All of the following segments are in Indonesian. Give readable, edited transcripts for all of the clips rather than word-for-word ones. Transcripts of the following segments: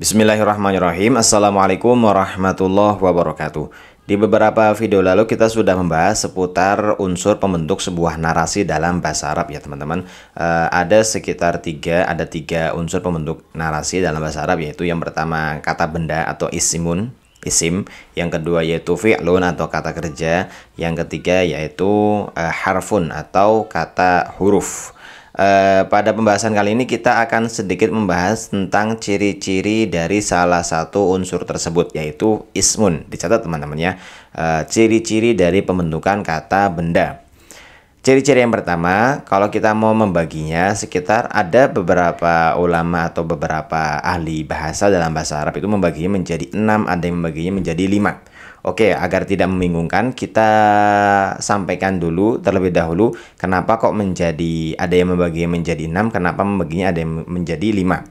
Bismillahirrahmanirrahim. Assalamualaikum warahmatullahi wabarakatuh. Di beberapa video lalu kita sudah membahas seputar unsur pembentuk sebuah narasi dalam bahasa Arab ya teman-teman. Ada tiga unsur pembentuk narasi dalam bahasa Arab, yaitu yang pertama kata benda atau isim, yang kedua yaitu fi'lun atau kata kerja, yang ketiga yaitu harfun atau kata huruf. Pada pembahasan kali ini kita akan sedikit membahas tentang ciri-ciri dari salah satu unsur tersebut, yaitu ismun. Dicatat teman-teman ya, ciri-ciri dari pembentukan kata benda. Ciri-ciri yang pertama, kalau kita mau membaginya, sekitar ada beberapa ulama atau beberapa ahli bahasa dalam bahasa Arab itu membaginya menjadi 6, ada yang membaginya menjadi 5. Oke, agar tidak membingungkan, kita sampaikan dulu terlebih dahulu kenapa kok ada yang membaginya menjadi 6, kenapa membaginya ada yang menjadi 5.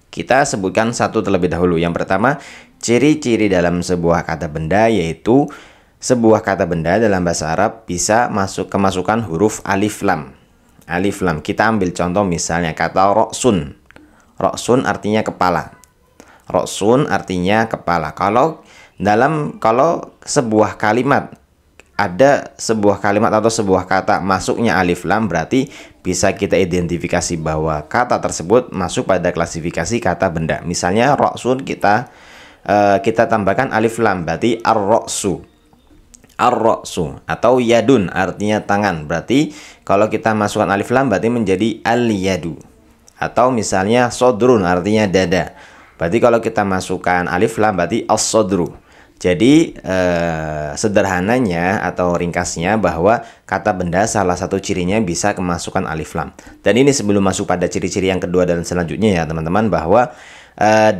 Kita sebutkan satu terlebih dahulu. Yang pertama, ciri-ciri dalam sebuah kata benda, yaitu sebuah kata benda dalam bahasa Arab bisa kemasukan huruf alif lam. Alif lam. Kita ambil contoh misalnya kata roksun. Roksun artinya kepala. Roksun artinya kepala. Kalau sebuah kalimat, ada sebuah kalimat atau sebuah kata masuknya alif lam, berarti bisa kita identifikasi bahwa kata tersebut masuk pada klasifikasi kata benda. Misalnya roksun, kita tambahkan alif lam, berarti ar-roksu. Ar-roksu atau yadun artinya tangan, berarti kalau kita masukkan alif lam berarti menjadi al-yadu. Atau misalnya sodrun artinya dada, berarti kalau kita masukkan alif lam berarti as-sodru. Jadi sederhananya atau ringkasnya bahwa kata benda salah satu cirinya bisa kemasukan alif lam. Dan ini sebelum masuk pada ciri-ciri yang kedua dan selanjutnya ya teman-teman, bahwa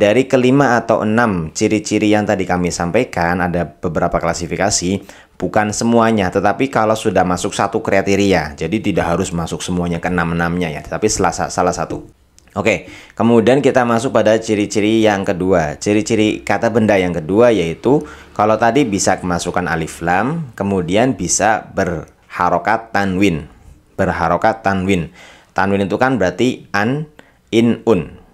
dari kelima atau 6 ciri-ciri yang tadi kami sampaikan, ada beberapa klasifikasi, bukan semuanya, tetapi kalau sudah masuk satu kriteria, jadi tidak harus masuk semuanya ke 6-6-nya ya, tetapi salah satu. Oke, kemudian kita masuk pada ciri-ciri yang kedua. Ciri-ciri kata benda yang kedua yaitu kalau tadi bisa kemasukan alif lam, kemudian bisa berharokat tanwin. Berharokat tanwin. Tanwin itu kan berarti an, in, un.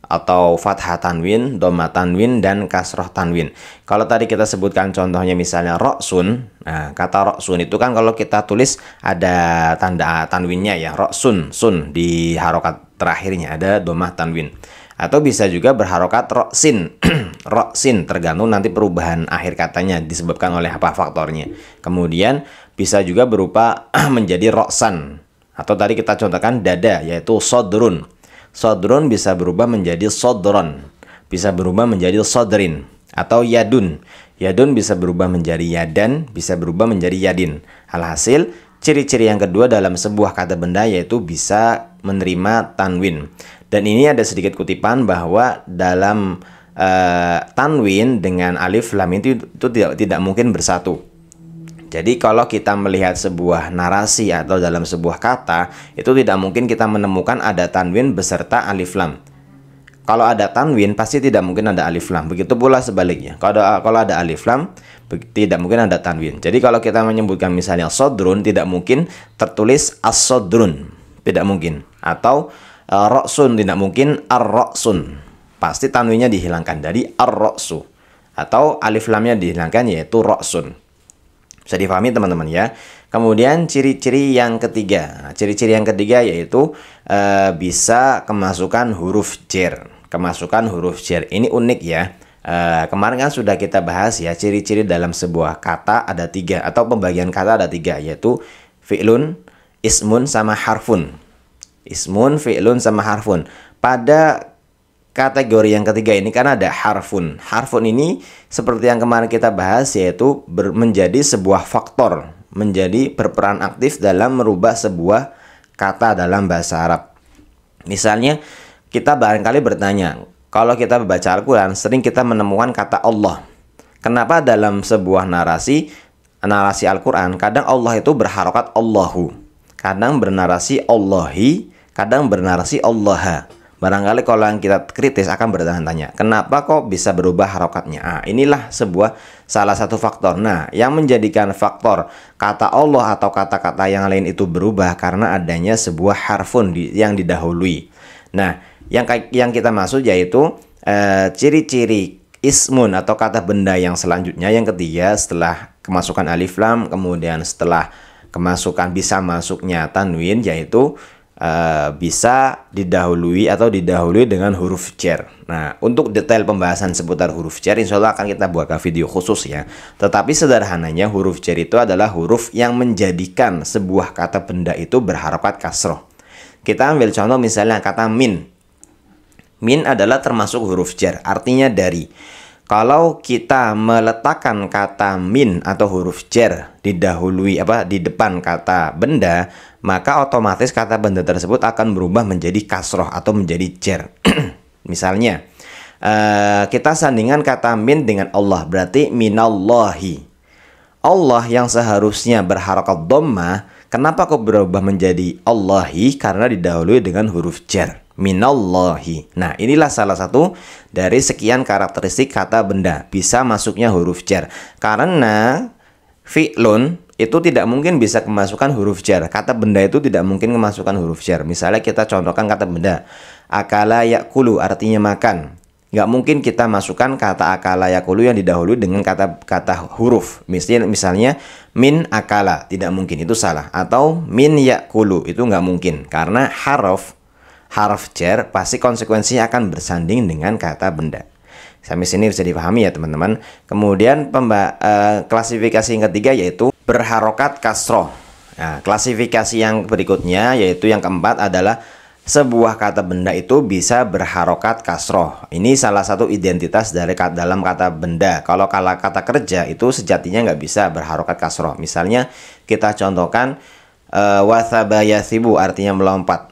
Atau fathah tanwin, dhamma tanwin, dan kasroh tanwin. Kalau tadi kita sebutkan contohnya misalnya roksun, nah kata roksun itu kan kalau kita tulis ada tanda tanwinnya ya, roksun, sun di harokat terakhirnya ada dhammah tanwin. Atau bisa juga berharokat roksin, roksin, tergantung nanti perubahan akhir katanya disebabkan oleh apa faktornya. Kemudian bisa juga berupa menjadi roksan, atau tadi kita contohkan dada yaitu sodrun. Sodrun bisa berubah menjadi sodron, bisa berubah menjadi sodrin. Atau yadun, yadun bisa berubah menjadi yadan, bisa berubah menjadi yadin. Alhasil, ciri-ciri yang kedua dalam sebuah kata benda yaitu bisa menerima tanwin. Dan ini ada sedikit kutipan bahwa dalam tanwin dengan alif lam itu tidak mungkin bersatu. Jadi kalau kita melihat sebuah narasi atau dalam sebuah kata, itu tidak mungkin kita menemukan ada tanwin beserta alif lam. Kalau ada tanwin pasti tidak mungkin ada alif lam. Begitu pula sebaliknya. Kalau ada alif lam tidak mungkin ada tanwin. Jadi kalau kita menyebutkan misalnya sodrun, tidak mungkin tertulis as-sodrun. Tidak mungkin. Atau roksun, tidak mungkin ar-roksun. Pasti tanwinnya dihilangkan dari ar-roksu. Atau alif lamnya dihilangkan yaitu roksun. Bisa difahami teman-teman ya. Kemudian ciri-ciri yang ketiga. Ciri-ciri yang ketiga yaitu bisa kemasukan huruf jer. Kemasukan huruf jer. Ini unik ya. Kemarin kan sudah kita bahas ya, ciri-ciri dalam sebuah kata ada 3, atau pembagian kata ada 3, yaitu fi'lun, ismun, sama harfun. Ismun, fi'lun, sama harfun. Pada kategori yang ketiga ini kan ada harfun. Harfun ini seperti yang kemarin kita bahas, yaitu menjadi sebuah faktor, menjadi berperan aktif dalam merubah sebuah kata dalam bahasa Arab. Misalnya kita barangkali bertanya, kalau kita membaca Al-Quran sering kita menemukan kata Allah. Kenapa dalam sebuah narasi Al-Quran kadang Allah itu berharokat Allahu, kadang bernarasi Allahi, kadang bernarasi Allaha. Barangkali kalau yang kita kritis akan bertanya-tanya, kenapa kok bisa berubah harokatnya? Nah, inilah salah satu faktor. Nah, yang menjadikan faktor kata Allah atau kata-kata yang lain itu berubah karena adanya sebuah harfun yang didahului. Nah, yang kita maksud yaitu ciri-ciri ismun atau kata benda yang selanjutnya, yang ketiga setelah kemasukan alif lam, kemudian setelah kemasukan bisa masuknya tanwin, yaitu bisa didahului dengan huruf jar. Nah, untuk detail pembahasan seputar huruf jar, insya Allah akan kita buatkan video khusus ya. Tetapi sederhananya huruf jar itu adalah huruf yang menjadikan sebuah kata benda itu berharokat kasroh. Kita ambil contoh misalnya kata min. Min adalah termasuk huruf jar, artinya dari. Kalau kita meletakkan kata min atau huruf jar didahului di depan kata benda, maka otomatis kata benda tersebut akan berubah menjadi kasroh atau menjadi jar. Misalnya, kita sandingkan kata min dengan Allah, berarti minallahi. Allah yang seharusnya berharokat dhammah, kenapa kok berubah menjadi Allahi? Karena didahului dengan huruf jar. Minallahi. Nah, inilah salah satu dari sekian karakteristik kata benda bisa masuknya huruf jar. Karena fi'lun itu tidak mungkin bisa kemasukan huruf jar. Kata benda itu tidak mungkin kemasukan huruf jar. Misalnya kita contohkan kata benda akala yakulu, artinya makan. Nggak mungkin kita masukkan kata akala yakulu yang didahului dengan kata huruf. Misalnya min akala, tidak mungkin, itu salah. Atau min yakulu, itu nggak mungkin. Karena haraf jar pasti konsekuensinya akan bersanding dengan kata benda. Sampai sini bisa dipahami ya teman-teman. Kemudian klasifikasi yang ketiga yaitu berharokat kasroh. Nah, klasifikasi yang berikutnya yaitu yang keempat adalah sebuah kata benda itu bisa berharokat kasroh. Ini salah satu identitas dari dalam kata benda. Kalau kata kerja itu sejatinya nggak bisa berharokat kasroh. Misalnya kita contohkan wasaba yasibu, artinya melompat.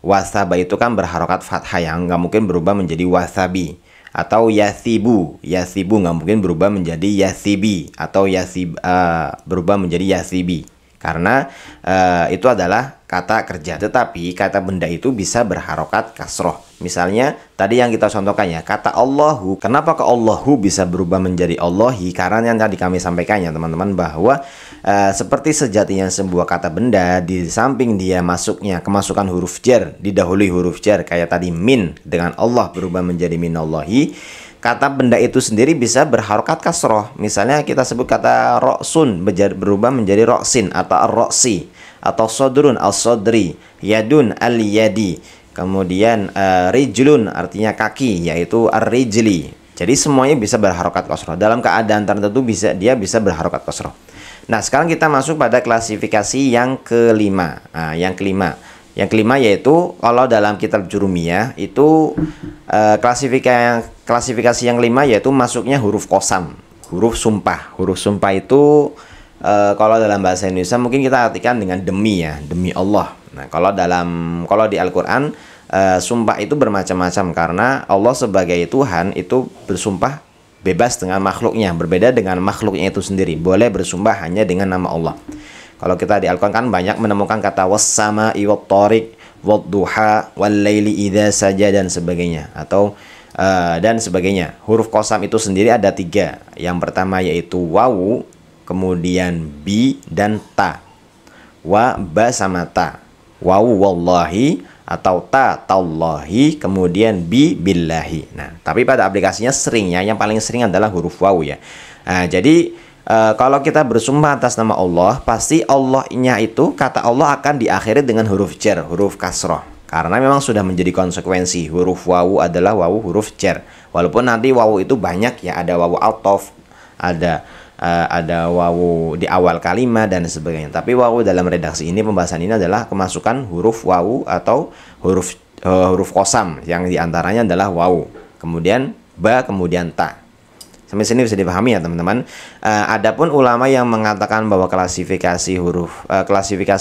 Wasaba itu kan berharokat fathah, yang nggak mungkin berubah menjadi wasabi. Atau yasibu nggak mungkin berubah menjadi yasibi, atau berubah menjadi yasibi, karena itu adalah kata kerja. Tetapi kata benda itu bisa berharokat kasroh. Misalnya tadi yang kita contohkan ya, kata Allahu. Kenapa ke Allahu bisa berubah menjadi Allahi? Karena yang tadi kami sampaikan ya teman-teman, bahwa seperti sejatinya sebuah kata benda, di samping dia kemasukan huruf jar, didahului huruf jar kayak tadi min dengan Allah berubah menjadi minallahi, kata benda itu sendiri bisa berharokat kasroh. Misalnya kita sebut kata roksun berubah menjadi roksin atau ar-roksi, atau sodrun al-sodri, yadun al-yadi, kemudian rijlun artinya kaki, yaitu ar-rijli. Jadi semuanya bisa berharokat kasroh. Dalam keadaan tertentu dia bisa berharokat kasroh. Nah, sekarang kita masuk pada klasifikasi yang kelima. Nah, yang kelima yaitu kalau dalam kitab Jurumiyah itu klasifikasi yang kelima yaitu masuknya huruf qasam, huruf sumpah. Huruf sumpah itu kalau dalam bahasa Indonesia mungkin kita artikan dengan demi ya, demi Allah. Nah, kalau di Al-Qur'an sumpah itu bermacam-macam, karena Allah sebagai Tuhan itu bersumpah bebas dengan makhluknya, berbeda dengan makhluknya itu sendiri. Boleh bersumpah hanya dengan nama Allah. Kalau kita di Al-Quran kan banyak menemukan kata was-sama'i wat-thariq wad-duha wal-laili idza saja dan sebagainya, atau dan sebagainya. Huruf qasam itu sendiri ada 3. Yang pertama yaitu wawu, kemudian bi dan ta. Wa, ba sama ta. Wawu wallahi atau ta tallahi, kemudian bi billahi. Nah, tapi pada aplikasinya seringnya yang paling sering adalah huruf wawu ya. Nah, jadi kalau kita bersumpah atas nama Allah, pasti Allahnya itu, kata Allah akan diakhiri dengan huruf jar, huruf kasroh. Karena memang sudah menjadi konsekuensi, huruf wawu adalah wawu huruf jar. Walaupun nanti wawu itu banyak ya, ada wawu atof, ada wawu di awal kalimat dan sebagainya. Tapi wawu dalam redaksi ini, pembahasan ini adalah kemasukan huruf wawu atau huruf qasam, yang diantaranya adalah wawu, kemudian ba, kemudian ta. Sampai sini bisa dipahami ya teman-teman. Adapun ulama yang mengatakan bahwa klasifikasi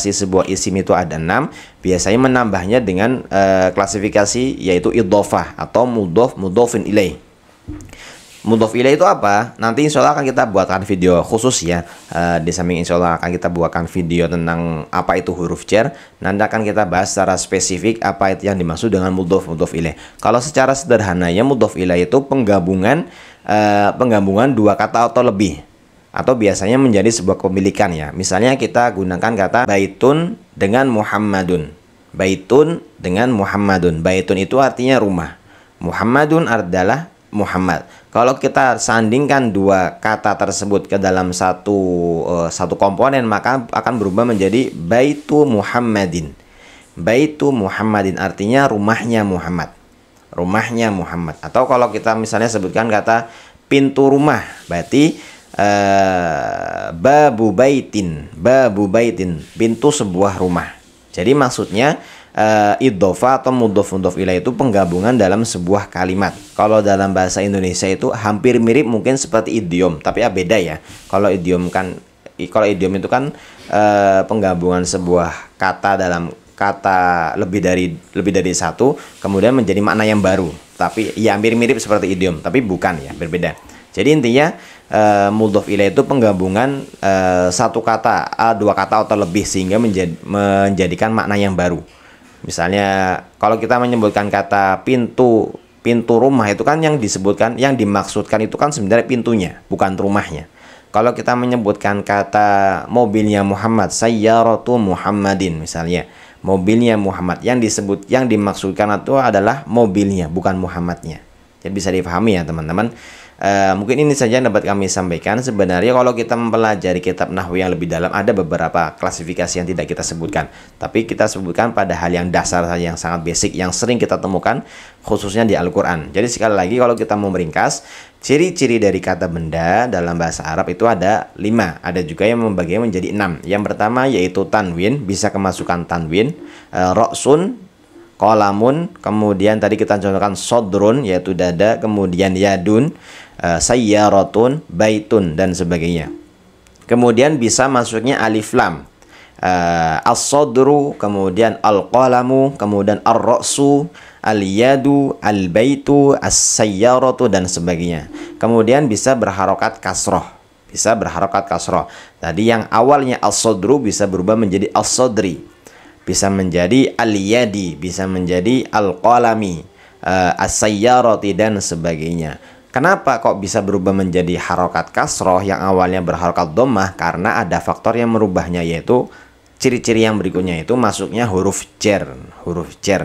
sebuah isim itu ada 6, biasanya menambahnya dengan klasifikasi yaitu idhofah atau mudhofin ilaih. Mudhof ilaih itu apa? Nanti insya Allah akan kita buatkan video khusus ya. Di samping insya Allah akan kita buatkan video tentang apa itu huruf jar. Nanti akan kita bahas secara spesifik apa itu yang dimaksud dengan mudhof ilaih. Kalau secara sederhananya mudhof ilaih itu penggabungan dua kata atau lebih, atau biasanya menjadi sebuah kepemilikan ya. Misalnya kita gunakan kata baitun dengan Muhammadun. Baitun dengan Muhammadun. Baitun itu artinya rumah. Muhammadun adalah Muhammad. Kalau kita sandingkan dua kata tersebut ke dalam satu komponen, maka akan berubah menjadi Baitu Muhammadin. Baitu Muhammadin artinya rumahnya Muhammad. Rumahnya Muhammad. Atau kalau kita misalnya sebutkan kata pintu rumah, berarti babu baitin, pintu sebuah rumah. Jadi maksudnya idhofa atau mudhof ilaih itu penggabungan dalam sebuah kalimat. Kalau dalam bahasa Indonesia itu hampir mirip mungkin seperti idiom, tapi beda ya. Kalau idiom itu kan penggabungan sebuah kata dalam kata lebih dari satu, kemudian menjadi makna yang baru. Tapi ya hampir mirip seperti idiom, tapi bukan ya, berbeda. Jadi intinya mudhof ilaih itu penggabungan satu kata, dua kata atau lebih sehingga menjadikan makna yang baru. Misalnya kalau kita menyebutkan kata pintu rumah itu kan yang dimaksudkan itu kan sebenarnya pintunya, bukan rumahnya. Kalau kita menyebutkan kata mobilnya Muhammad, sayyaratu Muhammadin misalnya, mobilnya Muhammad, yang dimaksudkan itu adalah mobilnya, bukan Muhammadnya. Jadi bisa dipahami ya teman-teman. Mungkin ini saja yang dapat kami sampaikan. Sebenarnya kalau kita mempelajari kitab nahwu yang lebih dalam, ada beberapa klasifikasi yang tidak kita sebutkan, tapi kita sebutkan pada hal yang dasar saja, yang sangat basic, yang sering kita temukan khususnya di Al-Quran. Jadi sekali lagi kalau kita mau meringkas, ciri-ciri dari kata benda dalam bahasa Arab itu ada 5. Ada juga yang membaginya menjadi 6. Yang pertama yaitu tanwin, bisa kemasukan tanwin, roksun, qalamun, kemudian tadi kita contohkan sodrun yaitu dada, kemudian yadun, sayyaratun, baitun dan sebagainya. Kemudian bisa masuknya alif lam, as-sodru, kemudian al-qalamu, kemudian ar-ra'su, al-yadu, al-baitu, as-sayyaratu dan sebagainya. Kemudian bisa berharokat kasroh. Tadi yang awalnya as-sodru bisa berubah menjadi as-sodri, bisa menjadi al-yadi, bisa menjadi al-qalami, as-sayyarati dan sebagainya. Kenapa kok bisa berubah menjadi harokat kasroh yang awalnya berharokat dhammah? Karena ada faktor yang merubahnya, yaitu ciri-ciri yang berikutnya itu masuknya huruf jar.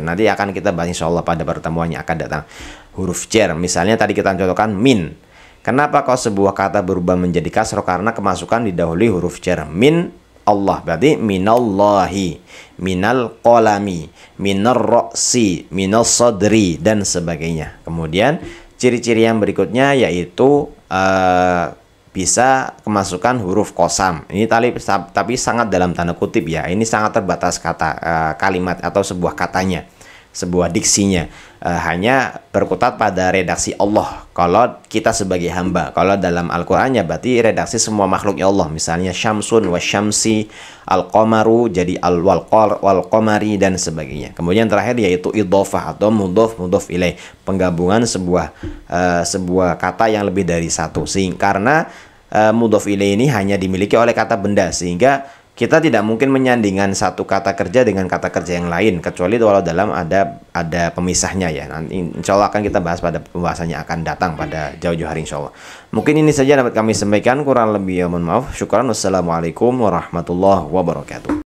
Nanti akan kita bahas insyaallah pada pertemuan yang akan datang. Huruf jar, misalnya tadi kita contohkan min. Kenapa kok sebuah kata berubah menjadi kasroh? Karena kemasukan didahului huruf jar. Min Allah, berarti minallahi, minal qalami, minar roksi, minas sodri dan sebagainya. Kemudian ciri-ciri yang berikutnya yaitu bisa kemasukan huruf qasam. Ini tapi sangat dalam tanda kutip ya. Ini sangat terbatas kalimat atau sebuah katanya, sebuah diksinya. Hanya berkutat pada redaksi Allah kalau kita sebagai hamba. Kalau dalam Al-Qur'annya berarti redaksi semua makhluknya Allah. Misalnya syamsun wa syamsi, al-qamaru jadi wal qamari dan sebagainya. Kemudian terakhir yaitu idhofah atau mudhof ilaih, penggabungan sebuah kata yang lebih dari satu. Karena mudhof ilaih ini hanya dimiliki oleh kata benda, sehingga kita tidak mungkin menyandingkan satu kata kerja dengan kata kerja yang lain, kecuali kalau dalam ada pemisahnya ya. Nanti insya Allah akan kita bahas pada pembahasannya akan datang pada jauh-jauh hari insya Allah. Mungkin ini saja dapat kami sampaikan, kurang lebih ya mohon maaf. Syukran. Wassalamualaikum warahmatullahi wabarakatuh.